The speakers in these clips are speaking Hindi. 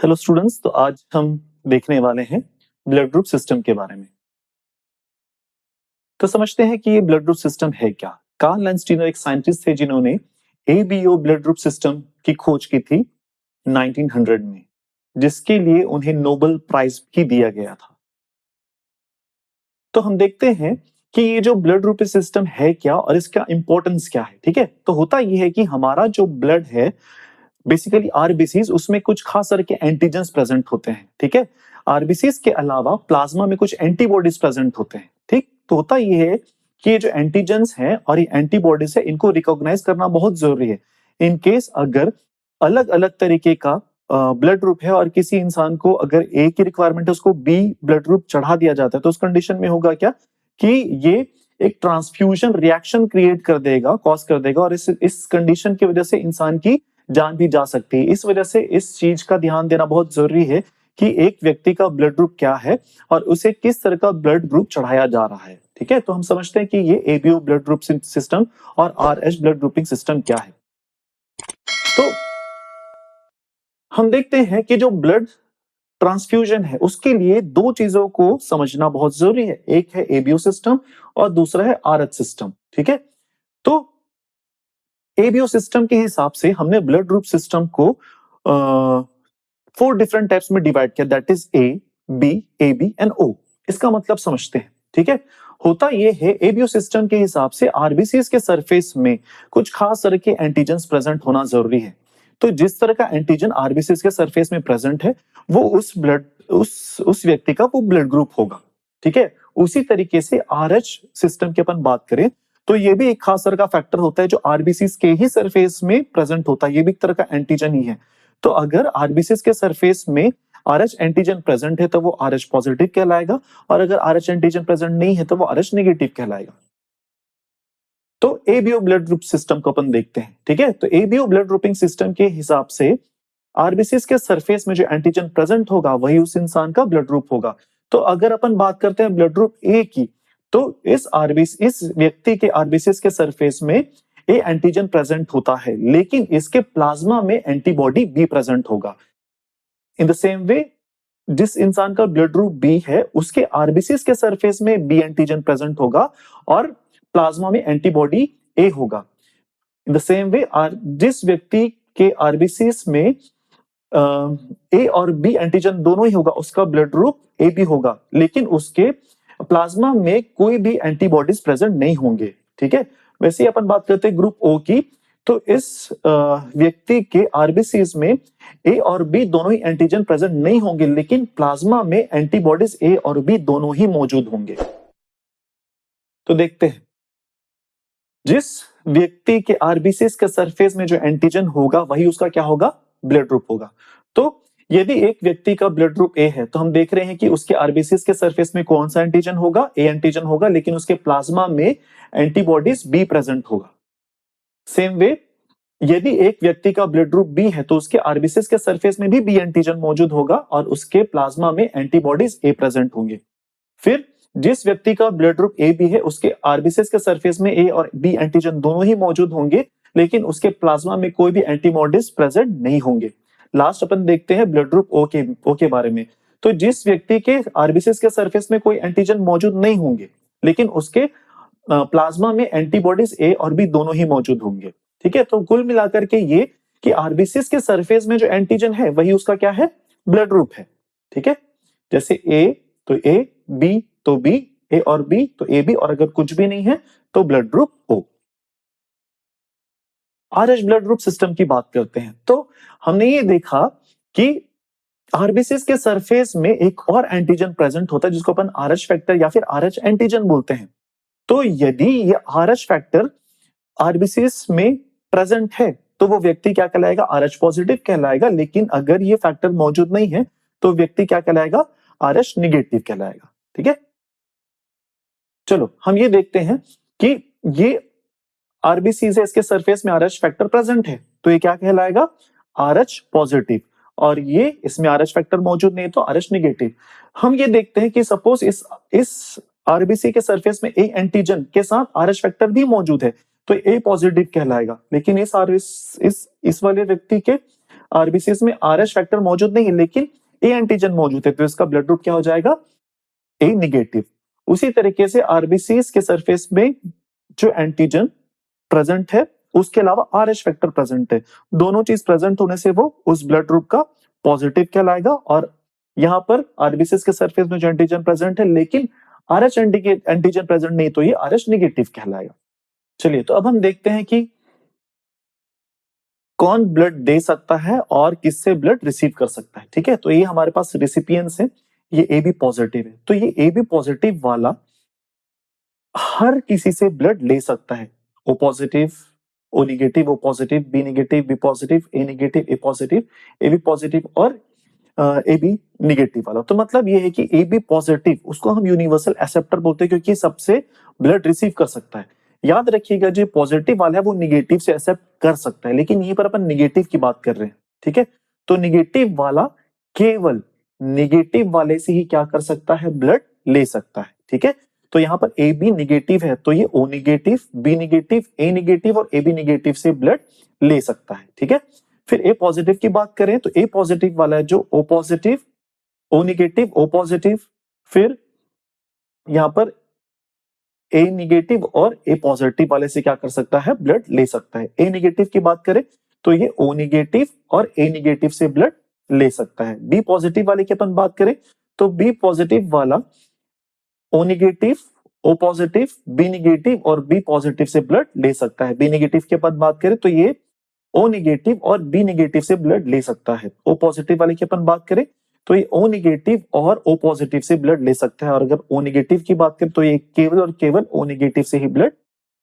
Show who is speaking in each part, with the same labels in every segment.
Speaker 1: हेलो स्टूडेंट्स, तो आज हम देखने वाले हैं ब्लड ग्रुप सिस्टम के बारे में। तो समझते हैं कि ये ब्लड ग्रुप सिस्टम है क्या। कार्ल लैंडस्टीनर एक साइंटिस्ट थे जिन्होंने एबीओ ब्लड ग्रुप सिस्टम की खोज की थी 1900 में, जिसके लिए उन्हें नोबेल प्राइज भी दिया गया था। तो हम देखते हैं कि ये जो ब्लड ग्रुप सिस्टम है क्या और इसका इंपॉर्टेंस क्या है। ठीक है, तो होता ये है कि हमारा जो ब्लड है बेसिकली आरबीसीज, उसमें कुछ खास तरह के एंटीजेंस प्रेजेंट होते हैं। ठीक है, आरबीसीज के अलावा प्लाज्मा में कुछ एंटीबॉडीज प्रेजेंट होते हैं। ठीक, तो होता ये है कि ये जो एंटीजेंस हैं और ये एंटीबॉडीज है, इनको रिकॉग्नाइज करना बहुत जरूरी है। इन केस अगर अलग अलग तरीके का ब्लड ग्रुप है और किसी इंसान को अगर ए की रिक्वायरमेंट है, उसको बी ब्लड ग्रुप चढ़ा दिया जाता है, तो उस कंडीशन में होगा क्या कि ये एक ट्रांसफ्यूजन रिएक्शन क्रिएट कर देगा, कॉज कर देगा, और इस कंडीशन की वजह से इंसान की जान भी जा सकती है। इस वजह से इस चीज का ध्यान देना बहुत जरूरी है कि एक व्यक्ति का ब्लड ग्रुप क्या है और उसे किस तरह का ब्लड ग्रुप चढ़ाया जा रहा है। ठीक है, तो हम समझते हैं कि ये एबीओ ब्लड ग्रुप सिस्टम और आरएच ब्लड ग्रुपिंग सिस्टम क्या है। तो हम देखते हैं कि जो ब्लड ट्रांसफ्यूजन है उसके लिए दो चीजों को समझना बहुत जरूरी है। एक है एबीओ सिस्टम और दूसरा है आरएच सिस्टम। ठीक है, तो एबीओ सिस्टम के हिसाब से हमने ब्लड ग्रुप सिस्टम को 4 डिफरेंट टाइप्स में डिवाइड किया, that is A, B, A B and O. इसका मतलब समझते हैं। ठीक है, होता यह है एबीओ सिस्टम के हिसाब से आरबीसीज के सरफेस में कुछ खास तरह के एंटीजेंस प्रेजेंट होना जरूरी है। तो जिस तरह का एंटीजन आरबीसीज के सरफेस में प्रेजेंट है वो उस व्यक्ति का वो ब्लड ग्रुप होगा। ठीक है, उसी तरीके से आरएच सिस्टम की अपन बात करें तो ये भी एक खास तरह का फैक्टर होता है जो आरबीसीज के ही सरफेस में प्रेजेंट होता है। ये भी एक तरह का एंटीजन ही है। तो अगर आरबीसीज के सरफेस में आरएच एंटीजन प्रेजेंट है तो वो आरएच पॉजिटिव कहलाएगा, और अगर आरएच एंटीजन प्रेजेंट नहीं है तो वो आरएच नेगेटिव कहलाएगा। तो एबीओ ब्लड ग्रुप सिस्टम को अपन देखते हैं। ठीक है, तो एबीओ ब्लड ग्रुपिंग सिस्टम के हिसाब से आरबीसीज के सरफेस में जो एंटीजन प्रेजेंट होगा वही उस इंसान का ब्लड ग्रुप होगा। तो अगर अपन बात करते हैं ब्लड ग्रुप ए की, तो इस व्यक्ति के आरबीसीज के सरफेस में ए एंटीजन प्रेजेंट होता है, लेकिन इसके प्लाज्मा में एंटीबॉडी बी प्रेजेंट होगा। इन द सेम वे जिस इंसान का ब्लड ग्रुप बी है उसके आरबीसीज के सरफेस में बी एंटीजन प्रेजेंट होगा और प्लाज्मा में एंटीबॉडी ए होगा। इन द सेम वे जिस व्यक्ति के आरबीसीज में ए और बी एंटीजन दोनों ही होगा, उसका ब्लड ग्रुप ए बी होगा, लेकिन उसके प्लाज्मा में कोई भी एंटीबॉडीज प्रेजेंट नहीं होंगे। ठीक है, वैसे ही अपन बात करते हैं ग्रुप ओ की, तो इस व्यक्ति के आरबीसीज में ए और बी दोनों ही एंटीजन प्रेजेंट नहीं होंगे, लेकिन प्लाज्मा में एंटीबॉडीज ए और बी दोनों ही मौजूद होंगे। तो देखते हैं, जिस व्यक्ति के आरबीसीज के सरफेस में जो एंटीजन होगा वही उसका क्या होगा, ब्लड ग्रुप होगा। तो यदि एक व्यक्ति का ब्लड ग्रुप ए है तो हम देख रहे हैं कि उसके आरबीसीज के सरफेस में कौन सा एंटीजन होगा, ए एंटीजन होगा, लेकिन उसके प्लाज्मा में एंटीबॉडीज बी प्रेजेंट होगा। सेम वे यदि एक व्यक्ति का ब्लड ग्रुप बी है तो उसके आरबीसीज के सरफेस में भी बी एंटीजन मौजूद होगा और उसके प्लाज्मा में एंटीबॉडीज ए प्रेजेंट होंगे। फिर जिस व्यक्ति का ब्लड ग्रुप ए बी है उसके आरबीसीज के सरफेस में ए और बी एंटीजन दोनों ही मौजूद होंगे, लेकिन उसके प्लाज्मा में कोई भी एंटीबॉडीज प्रेजेंट नहीं होंगे। लास्ट अपन देखते हैं ब्लड ग्रुप ओ के बारे में। तो जिस व्यक्ति के आरबीसीज के सरफेस में कोई एंटीजन मौजूद नहीं होंगे, लेकिन उसके प्लाज्मा में एंटीबॉडीज ए और बी दोनों ही मौजूद होंगे। ठीक है, तो कुल मिलाकर के ये कि आरबीसीज के सरफेस में जो एंटीजन है वही उसका क्या है, ब्लड ग्रुप है। ठीक है, जैसे ए तो ए, बी तो बी, ए और बी तो ए बी, और अगर कुछ भी नहीं है तो blood group O. Rh blood group system की बात करते हैं तो हमने ये देखा कि आरबीसीज के सरफेस में एक और एंटीजन प्रेजेंट होता है जिसको अपन आरएच फैक्टर या फिर आरएच एंटीजन बोलते हैं। तो यदि ये आरएच फैक्टर आरबीसीज में प्रेजेंट है तो वो व्यक्ति क्या कहलाएगा, आरएच पॉजिटिव कहलाएगा, लेकिन अगर ये फैक्टर मौजूद नहीं है तो व्यक्ति क्या कहलाएगा, आरएच निगेटिव कहलाएगा। ठीक है, चलो हम ये देखते हैं कि ये आरबीसीज है, इसके सरफेस में आरएच फैक्टर प्रेजेंट है तो ये क्या कहलाएगा, आरएच पॉजिटिव, और ये इसमें आरएच फैक्टर मौजूद नहीं तो आरएच निगेटिव। हम ये देखते हैं कि सपोज इस आरबीसी के सरफेस में ए एंटीजन के साथ आरएच फैक्टर भी मौजूद है तो ए पॉजिटिव कहलाएगा, लेकिन इस वाले व्यक्ति के आरबीसीज में आरएच फैक्टर मौजूद नहीं है लेकिन ए एंटीजन मौजूद है, तो इसका ब्लड ग्रुप क्या हो जाएगा, ए नेगेटिव। उसी तरीके से आरबीसीज के सरफेस में जो एंटीजन प्रेजेंट है उसके अलावा आरएच फैक्टर प्रेजेंट है, दोनों चीज प्रेजेंट होने से वो उस ब्लड ग्रुप का पॉजिटिव कहलाएगा। और यहाँ पर आरबीसीज के सरफेस में जो एंटीजन प्रेजेंट है लेकिन आरएच एंटीजन प्रेजेंट नहीं, तो ये आरएच नेगेटिव कहलाएगा। चलिए, तो अब हम देखते हैं कि कौन ब्लड दे सकता है और किससे ब्लड रिसीव कर सकता है। ठीक है, तो ये हमारे पास रेसिपिएंट्स हैं, ये ए बी पॉजिटिव है, तो ये ए बी पॉजिटिव वाला हर किसी से ब्लड ले सकता है, O positive, O negative, O positive, B negative, B positive, A negative, A positive, A B positive और ए बी नेगेटिव वाला। तो मतलब ये है कि ए बी पॉजिटिव उसको हम यूनिवर्सल एक्सेप्टर बोलते हैं क्योंकि सबसे ब्लड रिसीव कर सकता है। याद रखिएगा जो पॉजिटिव वाला है वो निगेटिव से एक्सेप्ट कर सकता है, लेकिन यहीं पर अपन निगेटिव की बात कर रहे हैं। ठीक है, तो निगेटिव वाला केवल निगेटिव वाले से ही क्या कर सकता है, ब्लड ले सकता है। ठीक है, तो यहाँ पर ए बी निगेटिव है तो ये ओ नेगेटिव, बी नेगेटिव, ए नेगेटिव और ए बी नेगेटिव से ब्लड ले सकता है। ठीक है, फिर ए पॉजिटिव की बात करें तो ए पॉजिटिव वाला है जो O positive, O negative, O positive, फिर यहां पर ए नेगेटिव और ए पॉजिटिव वाले से क्या कर सकता है, ब्लड ले सकता है। ए नेगेटिव की बात करें तो ये ओ नेगेटिव और ए नेगेटिव से ब्लड ले सकता है। बी पॉजिटिव वाले की अपन बात करें तो बी पॉजिटिव वाला O negative, O positive, B negative और बी पॉजिटिव से ब्लड ले सकता है। बी नेगेटिव की अपन बात करें तो ये ओ नेगेटिव और बी नेगेटिव से ब्लड ले सकता है। ओ पॉजिटिव वाले की अपन बात करें तो ये ओ नेगेटिव और ओ पॉजिटिव से ब्लड ले सकता है, और अगर ओ नेगेटिव की बात करें तो ये केवल और केवल ओ नेगेटिव से ही ब्लड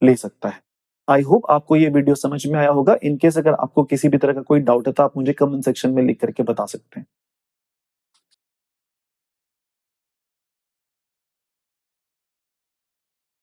Speaker 1: ले सकता है। आई होप आपको ये वीडियो समझ में आया होगा। इनकेस अगर आपको किसी भी तरह का कोई डाउट है तो आप मुझे कमेंट सेक्शन में लिख करके बता सकते हैं।